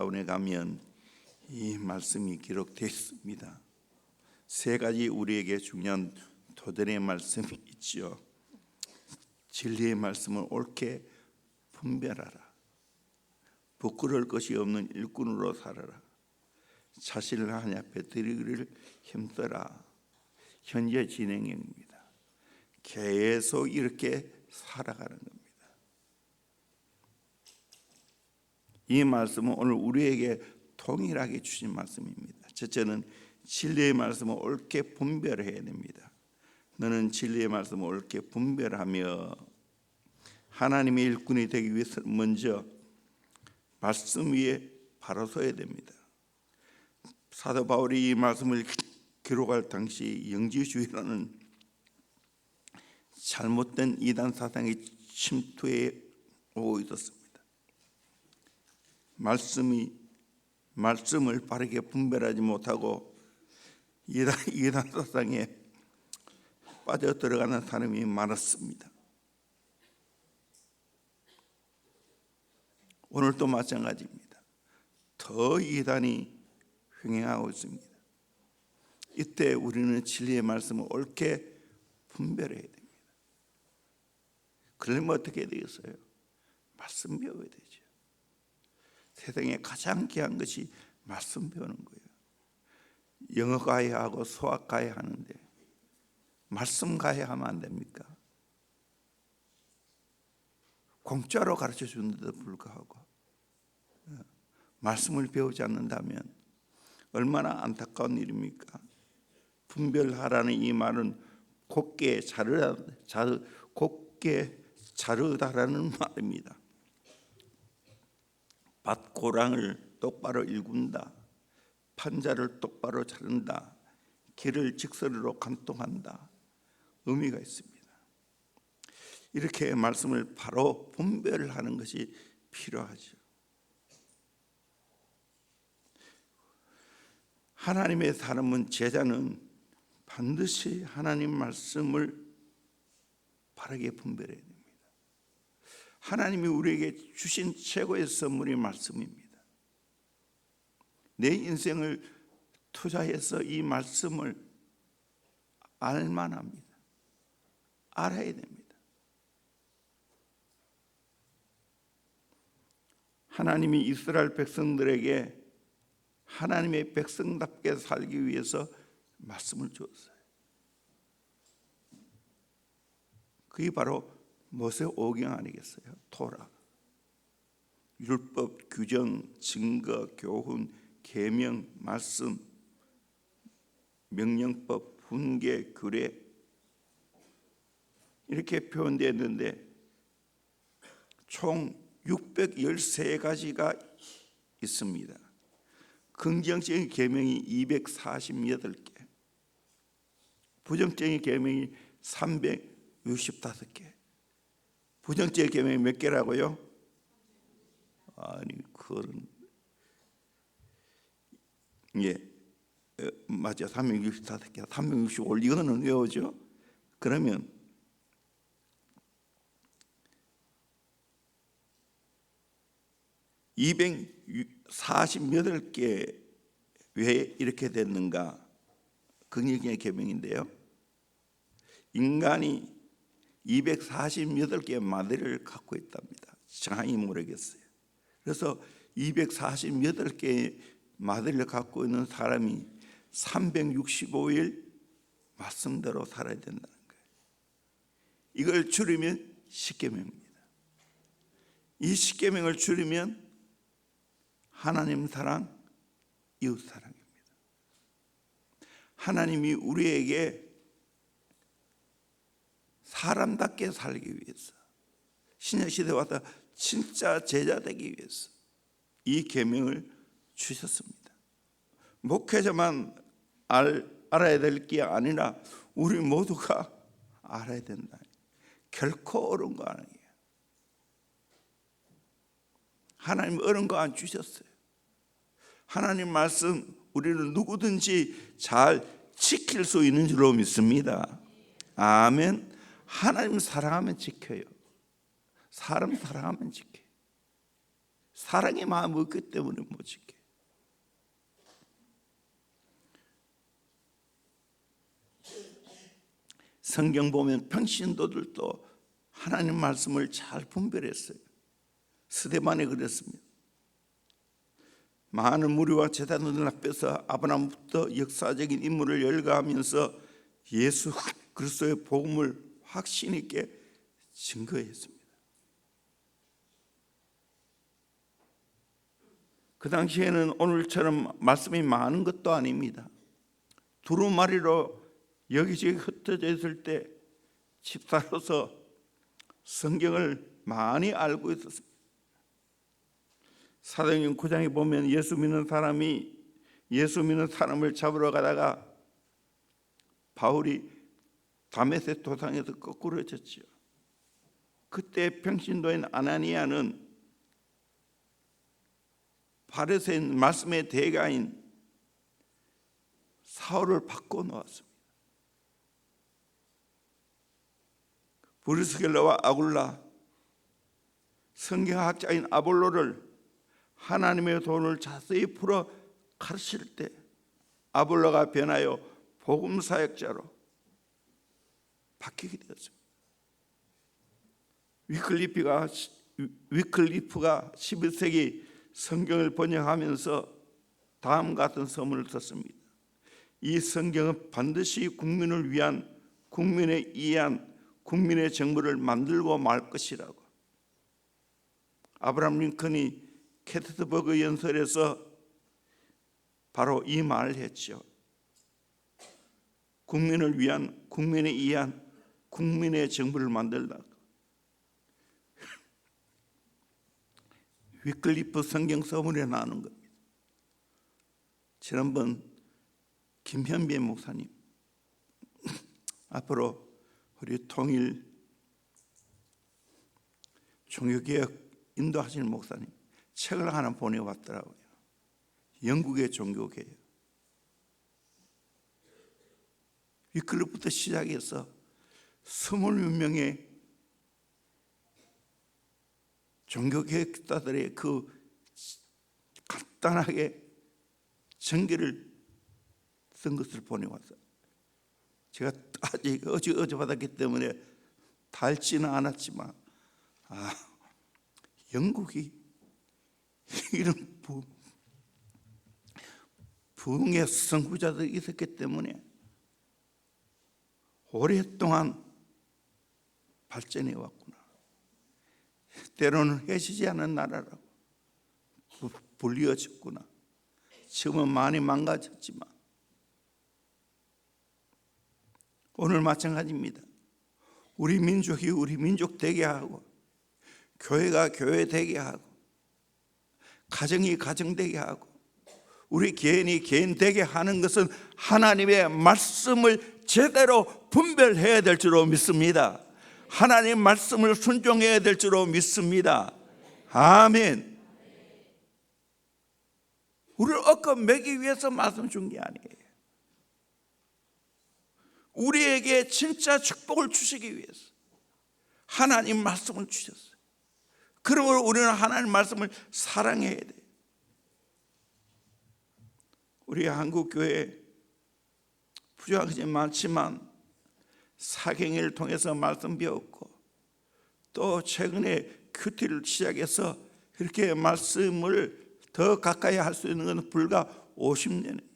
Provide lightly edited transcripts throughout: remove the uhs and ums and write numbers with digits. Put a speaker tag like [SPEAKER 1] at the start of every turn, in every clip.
[SPEAKER 1] 가운데 가면 이 말씀이 기록되어 있습니다. 세 가지 우리에게 중요한 도전의 말씀이 있죠. 진리의 말씀을 옳게 분별하라. 부끄러울 것이 없는 일꾼으로 살아라. 자신을 하나님 앞에 드리기를 힘써라. 현재 진행형입니다. 계속 이렇게 살아가는 겁니다. 이 말씀은 오늘 우리에게 동일하게 주신 말씀입니다. 첫째는 진리의 말씀을 옳게 분별해야 됩니다. 너는 진리의 말씀을 옳게 분별하며 하나님의 일꾼이 되기 위해서 먼저 말씀 위에 바로 서야 됩니다. 사도 바울이 이 말씀을 기록할 당시 영지주의라는 잘못된 이단 사상의 침투해 오고 있었습니다. 말씀을 바르게 분별하지 못하고 이단 사상에 빠져 들어가는 사람이 많았습니다. 오늘도 마찬가지입니다. 더 이단이 횡행하고 있습니다. 이때 우리는 진리의 말씀을 옳게 분별해야 됩니다. 그러면 어떻게 되겠어요? 말씀 배워야 되죠. 세상에 가장 귀한 것이 말씀 배우는 거예요. 영어 가야하고 수학 가야 하는데 말씀 가야 하면 안 됩니까? 공짜로 가르쳐 주는데도 불구하고 말씀을 배우지 않는다면 얼마나 안타까운 일입니까? 분별하라는 이 말은 곱게 자르다라는 말입니다. 밭고랑을 똑바로 일군다, 판자를 똑바로 자른다, 길을 직선으로 관통한다, 의미가 있습니다. 이렇게 말씀을 바로 분별하는 것이 필요하죠. 하나님의 사람은, 제자는 반드시 하나님 말씀을 바르게 분별해야 됩니다. 하나님이 우리에게 주신 최고의 선물이 말씀입니다. 내 인생을 투자해서 이 말씀을 알만합니다. 알아야 됩니다. 하나님이 이스라엘 백성들에게 하나님의 백성답게 살기 위해서 말씀을 주었어요. 그게 바로 모세 오경 아니겠어요? 토라. 율법, 규정, 증거, 교훈, 계명, 말씀, 명령법, 훈계, 규례 이렇게 표현되어 있는데 총 613가지가 있습니다. 긍정적인 계명이 248개, 부정적인 계명이 365개. 부정적인 계명이 몇 개라고요? 아니, 그건 맞아, 365개, 365 이거는 외우죠. 그러면 (248개) 왜 이렇게 됐는가? 긍정적인 계명인데요, 인간이 248개의 마디를 갖고 있답니다. 정확히 모르겠어요. 그래서 248개의 마디를 갖고 있는 사람이 365일 말씀대로 살아야 된다는 거예요. 이걸 줄이면 10계명입니다. 이 10계명을 줄이면 하나님 사랑, 이웃 사랑입니다. 하나님이 우리에게 사람답게 살기 위해서, 신약시대에 와서 진짜 제자 되기 위해서 이 계명을 주셨습니다. 목회자만 알아야 될 게 아니라 우리 모두가 알아야 된다. 결코 어려운 거 아니에요. 하나님 어려운 거 안 주셨어요. 하나님 말씀 우리는 누구든지 잘 지킬 수 있는 줄로 믿습니다. 아멘. 하나님 사랑하면 지켜요. 사람 사랑하면 지켜요. 사랑의 마음이 없기 때문에 못 지켜. 성경 보면 평신도들도 하나님 말씀을 잘 분별했어요. 스데반에 그랬습니다. 많은 무리와 제자들 앞에서 아브라함부터 역사적인 인물을 열거하면서 예수 그리스도의 복음을 확신 있게 증거했습니다. 그 당시에는 오늘처럼 말씀이 많은 것도 아닙니다. 두루마리로 여기저기 흩어져 있을 때 집사로서 성경을 많이 알고 있었습니다. 사도행전 9장에 보면 예수 믿는 사람을 잡으러 가다가 바울이 다메섹 도상에서 거꾸러졌죠. 그때 평신도인 아나니아는 바리새인 말씀의 대가인 사울을 바꿔 놓았습니다. 브리스길라와 아굴라, 성경학자인 아볼로를 하나님의 돈을 자세히 풀어 가르칠 때 아볼로가 변하여 복음 사역자로 바뀌게 되었습니다. 위클리프가 11세기 성경을 번역하면서 다음 같은 서문을 썼습니다. 이 성경은 반드시 국민을 위한, 국민의 이해한, 국민의 정부를 만들고 말 것이라고. 아브라함 링컨이 게티스버그 연설에서 바로 이 말을 했죠. 국민을 위한, 국민의 이해한, 국민의 정부를 만들라고. 위클리프 성경 서문에 나오는 겁니다. 지난번 김현배 목사님, 앞으로 우리 통일 종교개혁 인도하시는 목사님 책을 하나 보내왔더라고요. 영국의 종교개혁. 위클리프부터 시작해서 20명의 종교개혁자들의 그 간단하게 전개를 쓴 것을 보내왔어요. 제가 아직 어제 받았기 때문에 닳지는 않았지만, 영국이 이런 부흥의 선구자들이 있었기 때문에 오랫동안 발전해 왔구나. 때로는 해지지 않은 나라라고 불리워졌구나. 지금은 많이 망가졌지만 오늘 마찬가지입니다. 우리 민족이 우리 민족 되게 하고, 교회가 교회 되게 하고, 가정이 가정 되게 하고, 우리 개인이 개인 되게 하는 것은 하나님의 말씀을 제대로 분별해야 될 줄로 믿습니다. 하나님 말씀을 순종해야 될 줄로 믿습니다. 아멘. 우리를 얽어매기 위해서 말씀 준 게 아니에요. 우리에게 진짜 축복을 주시기 위해서 하나님 말씀을 주셨어요. 그러므로 우리는 하나님 말씀을 사랑해야 돼요. 우리 한국교회 부족한 것이 많지만 사경회를 통해서 말씀 배웠고, 또 최근에 큐티를 시작해서 이렇게 말씀을 더 가까이 할 수 있는 것은 불과 50년입니다.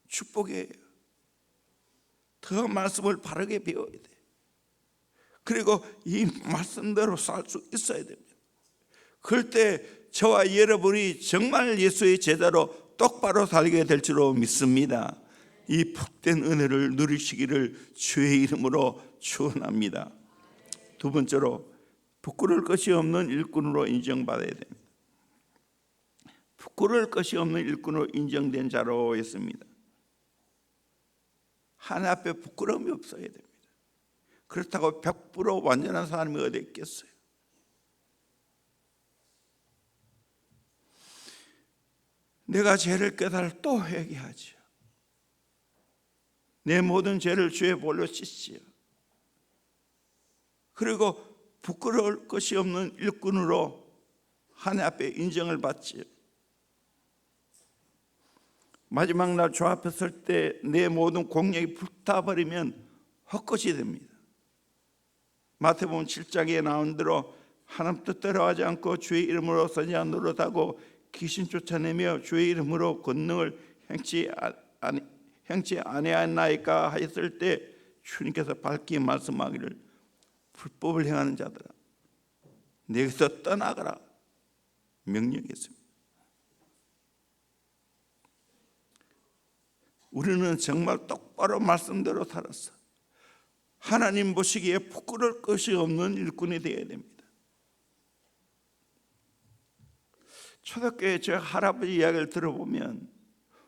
[SPEAKER 1] 축복이에요. 더 말씀을 바르게 배워야 돼요. 그리고 이 말씀대로 살 수 있어야 됩니다. 그럴 때 저와 여러분이 정말 예수의 제자로 똑바로 살게 될 줄로 믿습니다. 이 복된 은혜를 누리시기를 주의 이름으로 축원합니다. 두 번째로, 부끄러울 것이 없는 일꾼으로 인정받아야 됩니다. 부끄러울 것이 없는 일꾼으로 인정된 자로 했습니다. 하나님 앞에 부끄러움이 없어야 됩니다. 그렇다고 100% 완전한 사람이 어디 있겠어요? 내가 죄를 깨달아 또 회개하지요. 내 모든 죄를 주의 볼로 씻지요. 그리고 부끄러울 것이 없는 일꾼으로 하나님 앞에 인정을 받지요. 마지막 날 주 앞에 설 때 내 모든 공력이 불타버리면 헛것이 됩니다. 마태복음 7장에 나온 대로 하나님 뜻대로 하지 않고 주의 이름으로 선지자 노릇하고 귀신 쫓아내며 주의 이름으로 권능을 행치 아니하였나이까 하였을 때 주님께서 밝히 말씀하기를 불법을 행하는 자들아 내게서 떠나가라 명령했습니다. 우리는 정말 똑바로 말씀대로 살았어. 하나님 보시기에 부끄러울 것이 없는 일꾼이 되어야 됩니다. 초대교회 저 할아버지 이야기를 들어보면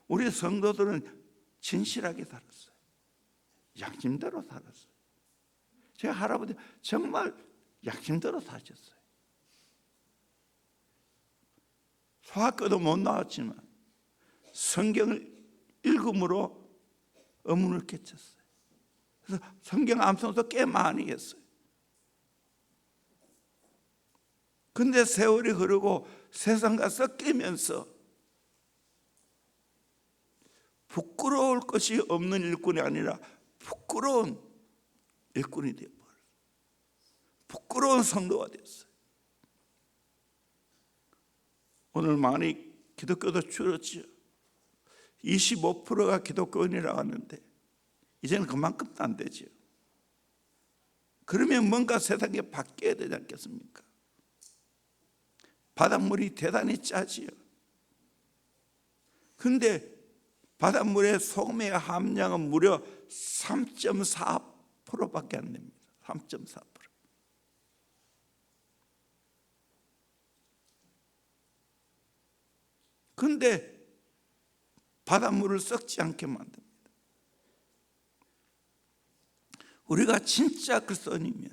[SPEAKER 1] 우리 성도들은 진실하게 살았어요. 양심대로 살았어요. 제 할아버지 정말 양심대로 사셨어요. 소학교도 못 나왔지만 성경을 읽음으로 의문을 끼쳤어요. 그래서 성경 암송도 꽤 많이 했어요. 근데 세월이 흐르고 세상과 섞이면서 부끄러울 것이 없는 일꾼이 아니라 부끄러운 일꾼이 되어버렸어요. 부끄러운 성도가 됐어요. 오늘 많이 기독교도 줄었죠. 25%가 기독교인이라고 하는데 이제는 그만큼도 안 되죠. 그러면 뭔가 세상에 바뀌어야 되지 않겠습니까? 바닷물이 대단히 짜지요. 그런데 바닷물의 소금의 함량은 무려 3.4%밖에 안 됩니다. 3.4%. 그런데 바닷물을 썩지 않게 만듭니다. 우리가 진짜 그리스도인이면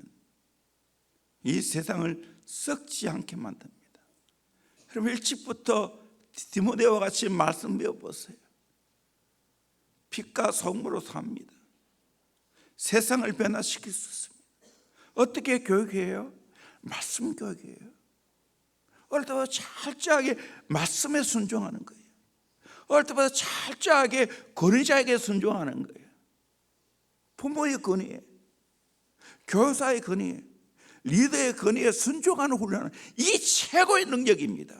[SPEAKER 1] 이 세상을 썩지 않게 만듭니다. 그럼 일찍부터 디모데와 같이 말씀 배워보세요. 빛과 소금으로 삽니다. 세상을 변화시킬 수 있습니다. 어떻게 교육해요? 말씀 교육이에요. 어릴 때부터 철저하게 말씀에 순종하는 거예요. 어릴 때부터 철저하게 권위자에게 순종하는 거예요. 부모의 권위에, 교사의 권위에, 리더의 권위에 순종하는 훈련은 이 최고의 능력입니다.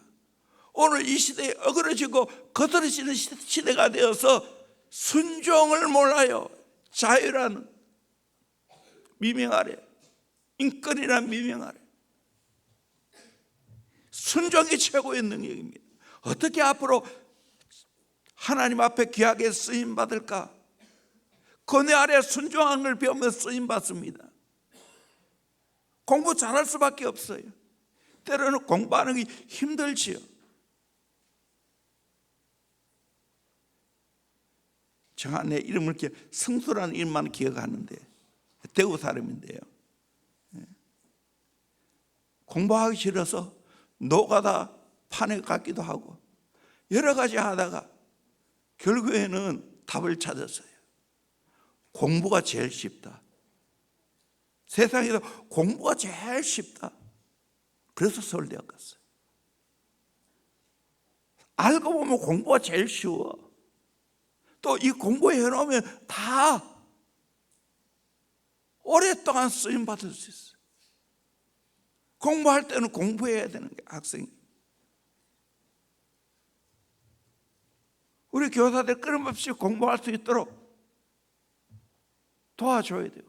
[SPEAKER 1] 오늘 이 시대에 어그러지고 거들어지는 시대가 되어서 순종을 몰라요. 자유라는 미명 아래, 인권이라는 미명 아래 순종이 최고의 능력입니다. 어떻게 앞으로 하나님 앞에 귀하게 쓰임받을까? 권위 아래 순종하는 걸 배우며 쓰임받습니다. 공부 잘할 수밖에 없어요. 때로는 공부하는 게 힘들지요. 제가 내 이름을 이렇게 성수라는 이름만 기억하는데 대구 사람인데요. 공부하기 싫어서 노가다 판에 갔기도 하고 여러 가지 하다가 결국에는 답을 찾았어요. 공부가 제일 쉽다. 세상에서 공부가 제일 쉽다. 그래서 서울대학 갔어요. 알고 보면 공부가 제일 쉬워. 또 이 공부해놓으면 다 오랫동안 쓰임받을 수 있어요. 공부할 때는 공부해야 되는 게 학생이. 우리 교사들 끊임없이 공부할 수 있도록 도와줘야 돼요.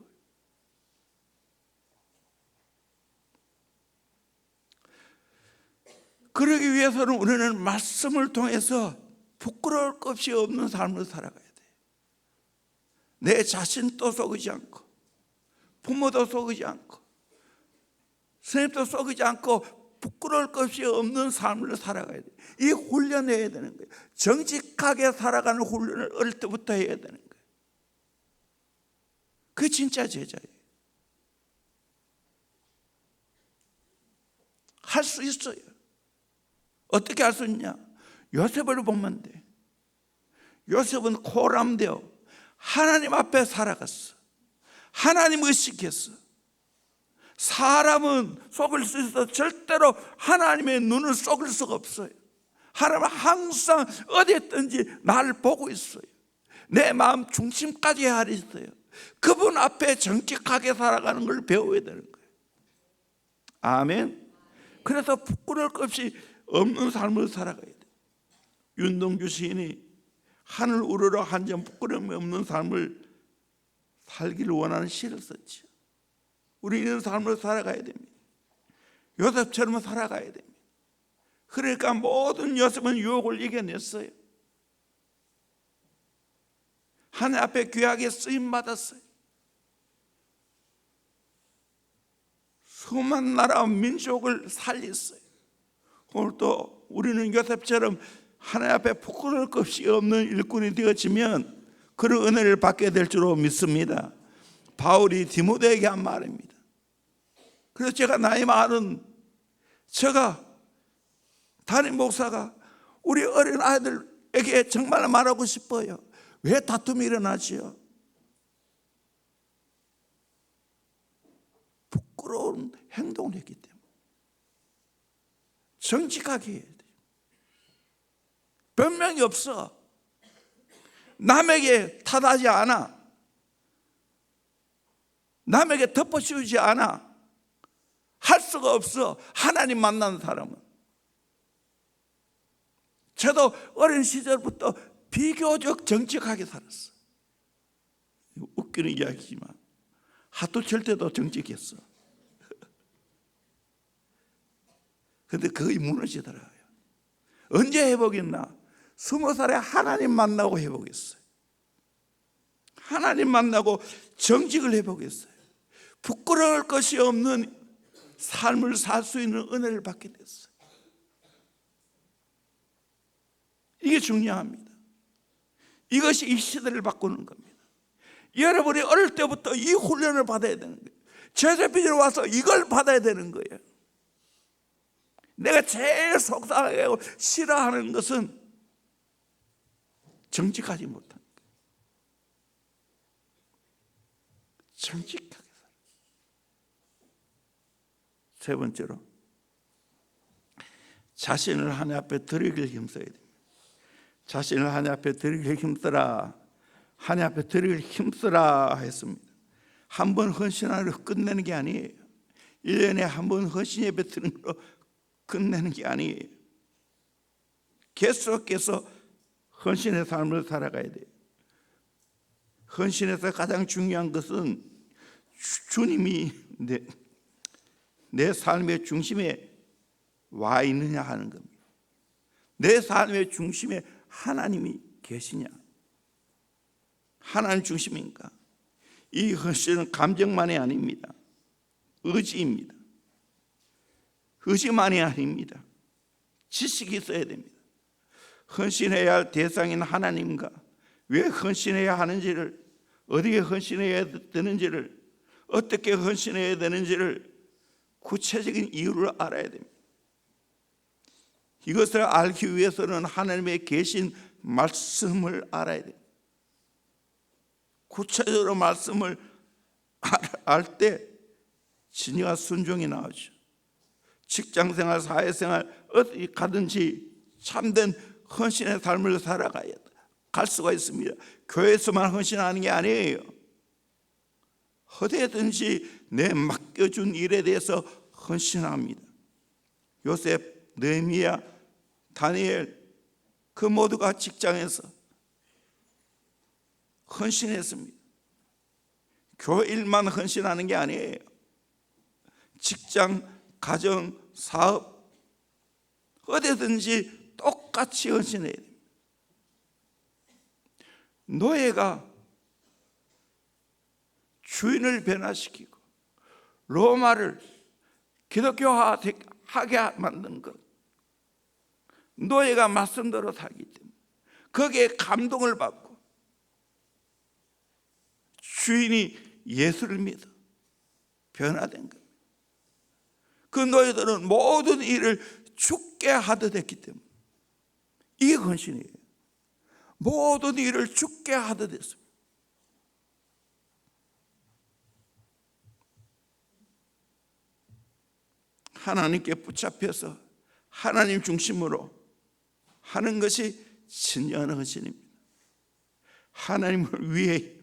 [SPEAKER 1] 그러기 위해서는 우리는 말씀을 통해서 부끄러울 것이 없는 삶을 살아가야 돼요. 내 자신도 속이지 않고 부모도 속이지 않고 선생님도 속이지 않고 부끄러울 것이 없는 삶을 살아가야 돼요. 이 훈련을 해야 되는 거예요. 정직하게 살아가는 훈련을 어릴 때부터 해야 되는 거예요. 그게 진짜 제자예요. 할 수 있어요. 어떻게 할 수 있냐? 요셉을 보면 돼. 요셉은 코람되어 하나님 앞에 살아갔어. 하나님 의식했어. 사람은 속일 수 있어 절대로 하나님의 눈을 속일 수가 없어요. 하나님은 항상 어디 있든지 나를 보고 있어요. 내 마음 중심까지 헤아리세요. 그분 앞에 정직하게 살아가는 걸 배워야 되는 거예요. 아멘. 그래서 부끄러울 것 없이 없는 삶을 살아가야 돼요. 윤동주 시인이 하늘 우러러 한 점 부끄러움이 없는 삶을 살기를 원하는 시를 썼죠. 우리 이런 삶을 살아가야 됩니다. 요셉처럼 살아가야 됩니다. 그러니까 모든 요셉은 유혹을 이겨냈어요. 하나님 앞에 귀하게 쓰임받았어요. 수많은 나라와 민족을 살렸어요. 오늘 또 우리는 요셉처럼 하나님 앞에 부끄러울 것 없이 없는 일꾼이 되어지면 그런 은혜를 받게 될 줄로 믿습니다. 바울이 디모데에게 한 말입니다. 그래서 제가 나이 많은 제가 담임 목사가 우리 어린 아이들에게 정말 말하고 싶어요. 왜 다툼이 일어나지요? 부끄러운 행동을 했기 때문에. 정직하게 해야 돼요. 변명이 없어. 남에게 탓하지 않아. 남에게 덮어씌우지 않아. 할 수가 없어. 하나님 만나는 사람은. 저도 어린 시절부터 비교적 정직하게 살았어. 웃기는 이야기지만 하도 칠 때도 정직했어. 근데 거의 무너지더라고요. 언제 회복했나? 20살에 하나님 만나고 회복했어요. 하나님 만나고 정직을 회복했어요. 부끄러울 것이 없는 삶을 살 수 있는 은혜를 받게 됐어요. 이게 중요합니다. 이것이 이 시대를 바꾸는 겁니다. 여러분이 어릴 때부터 이 훈련을 받아야 되는 거예요. 제자비를 와서 이걸 받아야 되는 거예요. 내가 제일 속상하고 싫어하는 것은 정직하지 못한 거예요. 정직하게 살아요. 세 번째로 자신을 하나님 앞에 드리길 힘써야 됩니다. 자신을 하나님 앞에 드리길 힘쓰라. 하나님 앞에 드리길 힘쓰라 했습니다. 한 번 헌신하려 끝내는 게 아니에요. 1년에 한 번 헌신 예배 드리는 걸로 끝내는 게 아니에요. 계속해서 헌신의 삶을 살아가야 돼요. 헌신에서 가장 중요한 것은 주님이 내 삶의 중심에 와 있느냐 하는 겁니다. 내 삶의 중심에 하나님이 계시냐? 하나님 중심인가? 이 헌신은 감정만이 아닙니다. 의지입니다. 의지만이 아닙니다. 지식이 있어야 됩니다. 헌신해야 할 대상인 하나님과 왜 헌신해야 하는지를, 어디에 헌신해야 되는지를, 어떻게 헌신해야 되는지를 구체적인 이유를 알아야 됩니다. 이것을 알기 위해서는 하나님의 계신 말씀을 알아야 돼요. 구체적으로 말씀을 알 때 진리와 순종이 나오죠. 직장생활, 사회생활 어디 가든지 참된 헌신의 삶을 살아가야 갈 수가 있습니다. 교회에서만 헌신하는 게 아니에요. 어디든지 내 맡겨준 일에 대해서 헌신합니다. 요셉, 느헤미야, 다니엘 그 모두가 직장에서 헌신했습니다. 교회 일만 헌신하는 게 아니에요. 직장, 가정, 사업 어디든지 똑같이 헌신해야 됩니다. 노예가 주인을 변화시키고 로마를 기독교화하게 만든 것, 노예가 말씀대로 살기 때문에 거기에 감동을 받고 주인이 예수를 믿어 변화된 것. 그 노예들은 모든 일을 죽게 하듯 했기 때문에 이게 헌신이에요. 모든 일을 죽게 하듯 했습니다. 하나님께 붙잡혀서 하나님 중심으로 하는 것이 진정한 헌신입니다. 하나님을 위해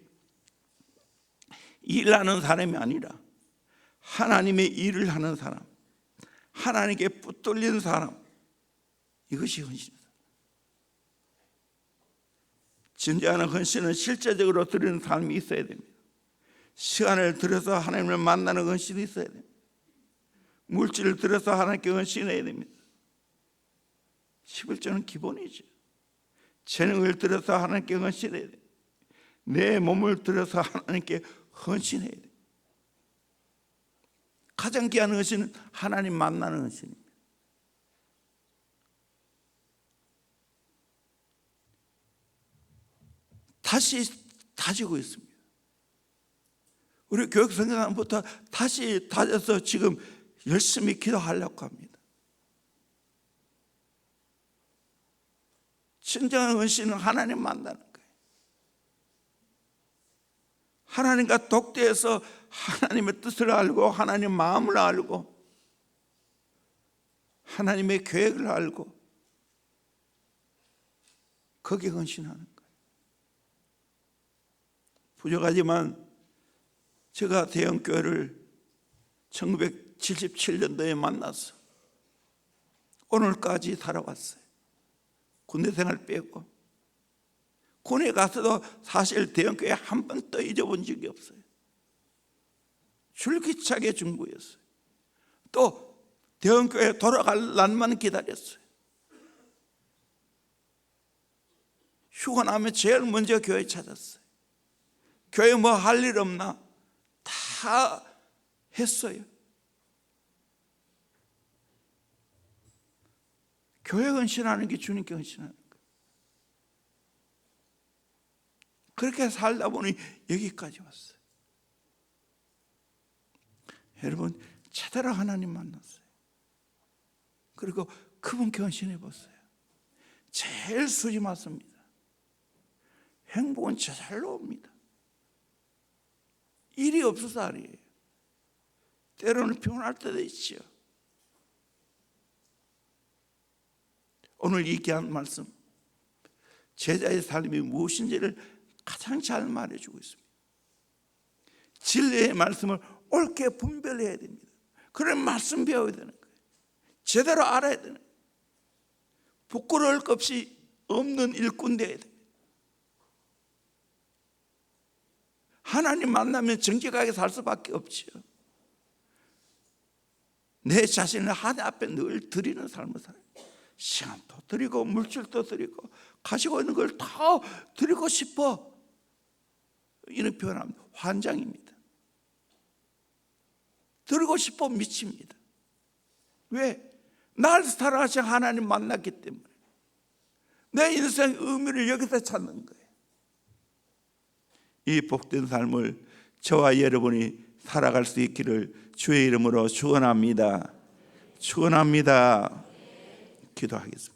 [SPEAKER 1] 일하는 사람이 아니라 하나님의 일을 하는 사람, 하나님께 붙들린 사람, 이것이 헌신입니다. 진정한 헌신은 실제적으로 드리는 삶이 있어야 됩니다. 시간을 들여서 하나님을 만나는 헌신이 있어야 됩니다. 물질을 들여서 하나님께 헌신해야 됩니다. 11조는 기본이죠. 재능을 들여서 하나님께 헌신해야 됩니다. 내 몸을 들여서 하나님께 헌신해야 됩니다. 가장 귀한 헌신은 하나님 만나는 헌신입니다. 다시 다지고 있습니다. 우리 교육생활부터 다시 다져서 지금 열심히 기도하려고 합니다. 진정한 헌신은 하나님 만나는 거예요. 하나님과 독대해서 하나님의 뜻을 알고 하나님의 마음을 알고 하나님의 계획을 알고 거기에 헌신하는 거예요. 부족하지만 제가 대형교회를 1977년도에 만나서 오늘까지 살아왔어요. 군대 생활 빼고. 군에 가서도 사실 대형교회 한 번도 잊어본 적이 없어요. 줄기차게 중보였어요. 또 대형교회 돌아갈 날만 기다렸어요. 휴가 나면 제일 먼저 교회 찾았어요. 교회 뭐 할 일 없나? 다 했어요. 교회 헌신하는 게 주님께 헌신하는 거예요. 그렇게 살다 보니 여기까지 왔어요. 여러분, 제대로 하나님 만났어요. 그리고 그분께 헌신해 보세요. 제일 수지 맞습니다. 행복은 저절로 옵니다. 일이 없어서 아니에요. 때로는 피곤할 때도 있죠. 오늘 이 귀한 말씀, 제자의 삶이 무엇인지를 가장 잘 말해주고 있습니다. 진리의 말씀을 옳게 분별해야 됩니다. 그런 말씀 배워야 되는 거예요. 제대로 알아야 되는 거예요. 부끄러울 것 없이 없는 일꾼 되어야 됩니다. 하나님 만나면 정직하게 살 수밖에 없죠. 내 자신을 하나님 앞에 늘 드리는 삶을 살아요. 시간도 드리고 물질도 드리고 가지고 있는 걸 다 드리고 싶어. 이런 표현합니다. 환장입니다. 드리고 싶어 미칩니다. 왜? 날 사랑하신 하나님 만났기 때문에. 내 인생의 의미를 여기서 찾는 거예요. 이 복된 삶을 저와 여러분이 살아갈 수 있기를 주의 이름으로 축원합니다. 축원합니다. 기도하겠습니다.